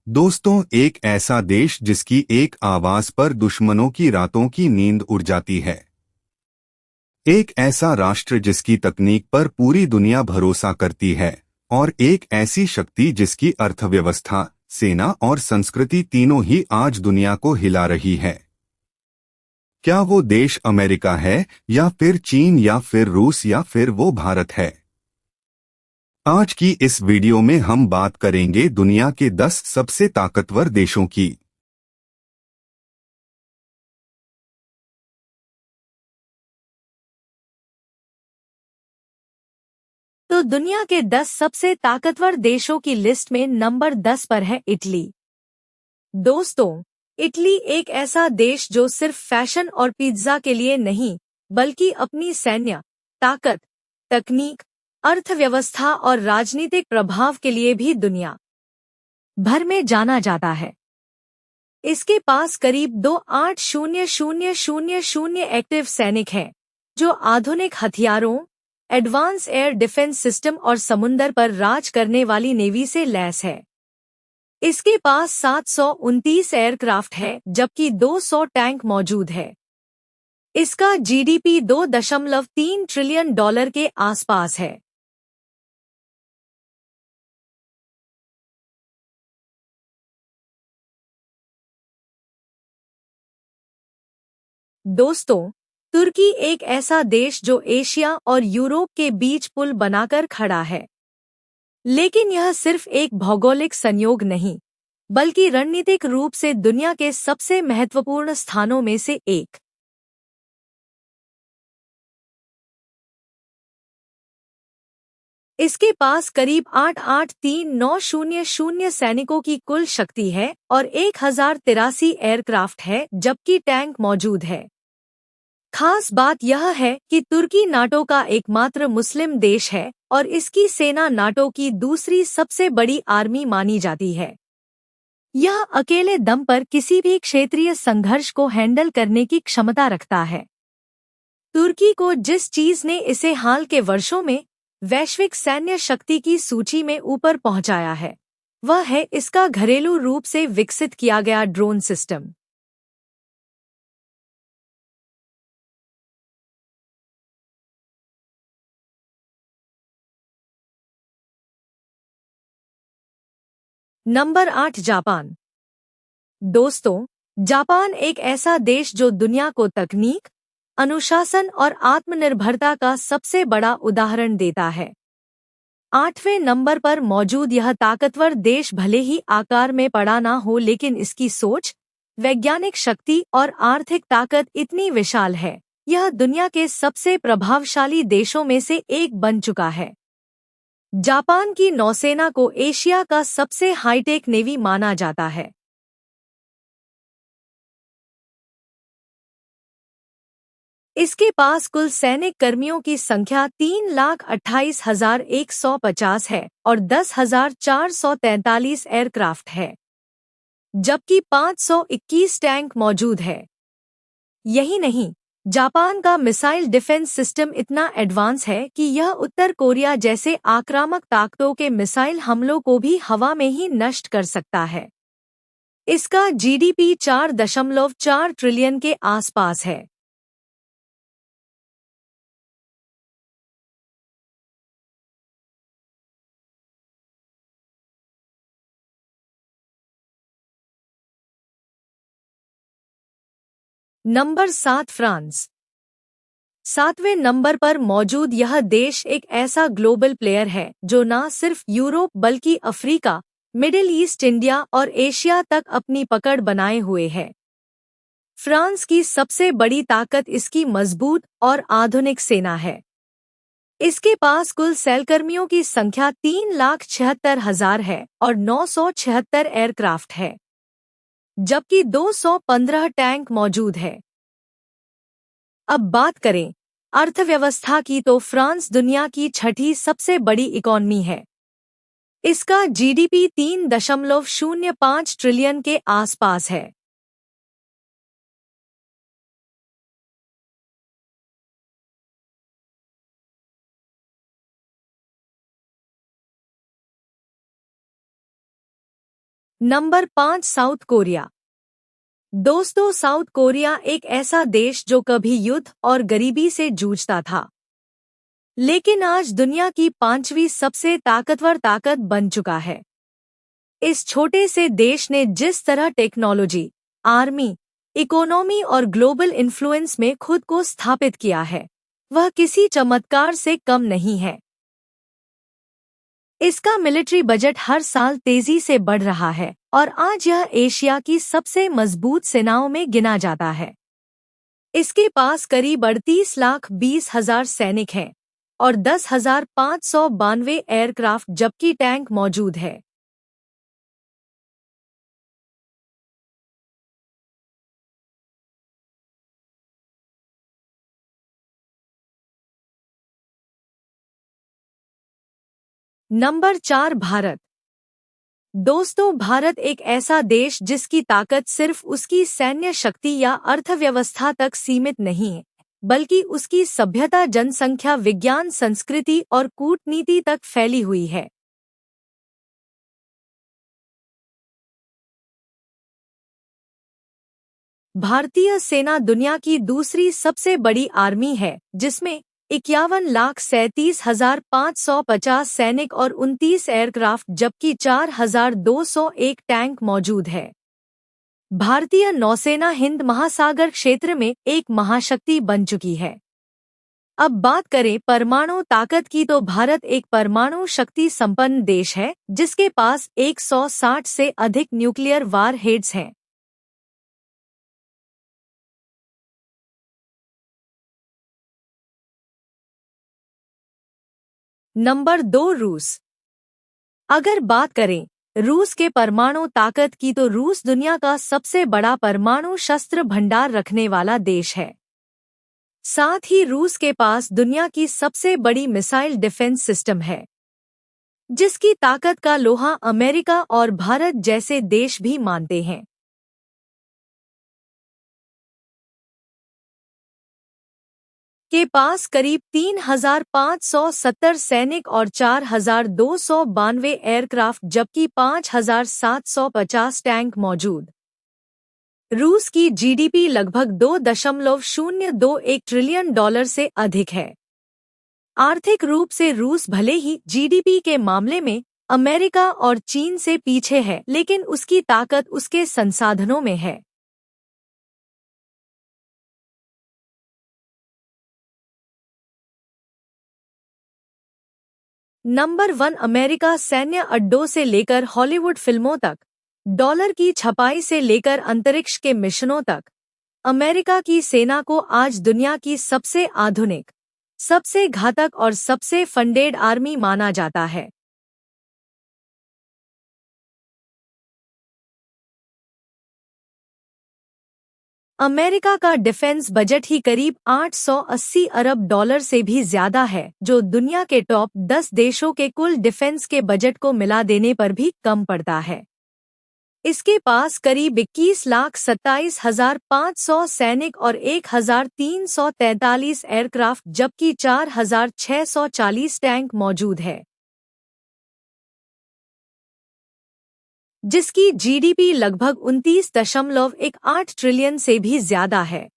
दोस्तों, एक ऐसा देश जिसकी एक आवाज पर दुश्मनों की रातों की नींद उड़ जाती है। एक ऐसा राष्ट्र जिसकी तकनीक पर पूरी दुनिया भरोसा करती है। और एक ऐसी शक्ति जिसकी अर्थव्यवस्था, सेना और संस्कृति तीनों ही आज दुनिया को हिला रही है। क्या वो देश अमेरिका है, या फिर चीन, या फिर रूस, या फिर वो भारत है? आज की इस वीडियो में हम बात करेंगे दुनिया के 10 सबसे ताकतवर देशों की। तो दुनिया के 10 सबसे ताकतवर देशों की लिस्ट में नंबर 10 पर है इटली। दोस्तों, इटली एक ऐसा देश जो सिर्फ फैशन और पिज्जा के लिए नहीं, बल्कि अपनी सैन्य ताकत, तकनीक, अर्थव्यवस्था और राजनीतिक प्रभाव के लिए भी दुनिया भर में जाना जाता है। इसके पास करीब 2,800,000 एक्टिव सैनिक हैं, जो आधुनिक हथियारों, एडवांस एयर डिफेंस सिस्टम और समुंदर पर राज करने वाली नेवी से लैस है। इसके पास 729 एयरक्राफ्ट है, जबकि 200 टैंक मौजूद है। इसका जीडीपी $2.3 ट्रिलियन के आसपास है। दोस्तों, तुर्की एक ऐसा देश जो एशिया और यूरोप के बीच पुल बनाकर खड़ा है। लेकिन यह सिर्फ एक भौगोलिक संयोग नहीं, बल्कि रणनीतिक रूप से दुनिया के सबसे महत्वपूर्ण स्थानों में से एक। इसके पास करीब 8,839,000 सैनिकों की कुल शक्ति है और 1,083 एयरक्राफ्ट है, जबकि टैंक मौजूद है। खास बात यह है कि तुर्की नाटो का एकमात्र मुस्लिम देश है और इसकी सेना नाटो की दूसरी सबसे बड़ी आर्मी मानी जाती है। यह अकेले दम पर किसी भी क्षेत्रीय संघर्ष को हैंडल करने की क्षमता रखता है। तुर्की को जिस चीज ने इसे हाल के वर्षों में वैश्विक सैन्य शक्ति की सूची में ऊपर पहुंचाया है, वह है इसका घरेलू रूप से विकसित किया गया ड्रोन सिस्टम। Number 8, Japan. दोस्तों, जापान एक ऐसा देश जो दुनिया को तकनीक, अनुशासन और आत्मनिर्भरता का सबसे बड़ा उदाहरण देता है। 8वें नंबर पर मौजूद यह ताकतवर देश भले ही आकार में बड़ा ना हो, लेकिन इसकी सोच, वैज्ञानिक शक्ति और आर्थिक ताकत इतनी विशाल है, यह दुनिया के सबसे प्रभावशाली देशों में से एक बन चुका है। जापान की नौसेना को एशिया का सबसे हाईटेक नेवी माना जाता है। इसके पास कुल सैनिक कर्मियों की संख्या 3,28,150 है और 10,443 एयरक्राफ्ट है, जबकि 521 टैंक मौजूद है। यही नहीं, जापान का मिसाइल डिफेंस सिस्टम इतना एडवांस है कि यह उत्तर कोरिया जैसे आक्रामक ताकतों के मिसाइल हमलों को भी हवा में ही नष्ट कर सकता है। इसका जीडीपी 4.4 ट्रिलियन के आसपास है। Number 7, France. 7वें नंबर पर मौजूद यह देश एक ऐसा ग्लोबल प्लेयर है जो न सिर्फ यूरोप बल्कि अफ्रीका, मिडिल ईस्ट, इंडिया और एशिया तक अपनी पकड़ बनाए हुए है। फ्रांस की सबसे बड़ी ताकत इसकी मजबूत और आधुनिक सेना है। इसके पास कुल सेलकर्मियों की संख्या 3,76,000 है और 976 एयरक्राफ्ट है, जबकि 215 टैंक मौजूद है। अब बात करें अर्थव्यवस्था की, तो फ्रांस दुनिया की छठी सबसे बड़ी इकॉनमी है। इसका जीडीपी 3.05 ट्रिलियन के आसपास है। Number 5 south Korea. दोस्तों, साउथ कोरिया एक ऐसा देश जो कभी युद्ध और गरीबी से जूझता था, लेकिन आज दुनिया की 5वीं सबसे ताकतवर ताकत बन चुका है। इस छोटे से देश ने जिस तरह टेक्नोलॉजी, आर्मी, इकोनॉमी और ग्लोबल इन्फ्लुएंस में खुद को स्थापित किया है, वह किसी चमत्कार से कम नहीं है। इसका मिलिट्री बजट हर साल तेजी से बढ़ रहा है और आज यह एशिया की सबसे मजबूत सेनाओं में गिना जाता है। इसके पास करीब 38,20,000 सैनिक हैं और 10,592 एयरक्राफ्ट जबकि टैंक मौजूद है। नंबर 4 भारत। दोस्तों, भारत एक ऐसा देश जिसकी ताकत सिर्फ उसकी सैन्य शक्ति या अर्थव्यवस्था तक सीमित नहीं है, बल्कि उसकी सभ्यता, जनसंख्या, विज्ञान, संस्कृति और कूटनीति तक फैली हुई है। भारतीय सेना दुनिया की दूसरी सबसे बड़ी आर्मी है, जिसमें 51,37,550 सैनिक और 29 एयरक्राफ्ट जबकि 4,201 टैंक मौजूद है। भारतीय नौसेना हिंद महासागर क्षेत्र में एक महाशक्ति बन चुकी है। अब बात करें परमाणु ताकत की तो भारत एक परमाणु शक्ति संपन्न देश है, जिसके पास 160 से अधिक न्यूक्लियर वार हेड्स हैं। नंबर 2 रूस। अगर बात करें रूस के परमाणु ताकत की तो रूस दुनिया का सबसे बड़ा परमाणु शस्त्र भंडार रखने वाला देश है। साथ ही रूस के पास दुनिया की सबसे बड़ी मिसाइल डिफेंस सिस्टम है, जिसकी ताकत का लोहा अमेरिका और भारत जैसे देश भी मानते हैं। के पास करीब 3,570 सैनिक और 4,292 एयरक्राफ्ट जबकि 5,750 टैंक मौजूद। रूस की जीडीपी लगभग $2.021 ट्रिलियन से अधिक है। आर्थिक रूप से रूस भले ही जीडीपी के मामले में अमेरिका और चीन से पीछे है, लेकिन उसकी ताकत उसके संसाधनों में है। Number 1 America. सैन्य अड्डों से लेकर हॉलीवुड फिल्मों तक, डॉलर की छपाई से लेकर अंतरिक्ष के मिशनों तक, अमेरिका की सेना को आज दुनिया की सबसे आधुनिक, सबसे घातक और सबसे फंडेड आर्मी माना जाता है। अमेरिका का डिफेंस बजट ही करीब $880 अरब से भी ज्यादा है, जो दुनिया के टॉप 10 देशों के कुल डिफेंस के बजट को मिला देने पर भी कम पड़ता है। इसके पास करीब 21,27,500 सैनिक और 1,343 एयरक्राफ्ट जबकि 4,640 टैंक मौजूद है, जिसकी जीडीपी लगभग 29.18 ट्रिलियन से भी ज्यादा है।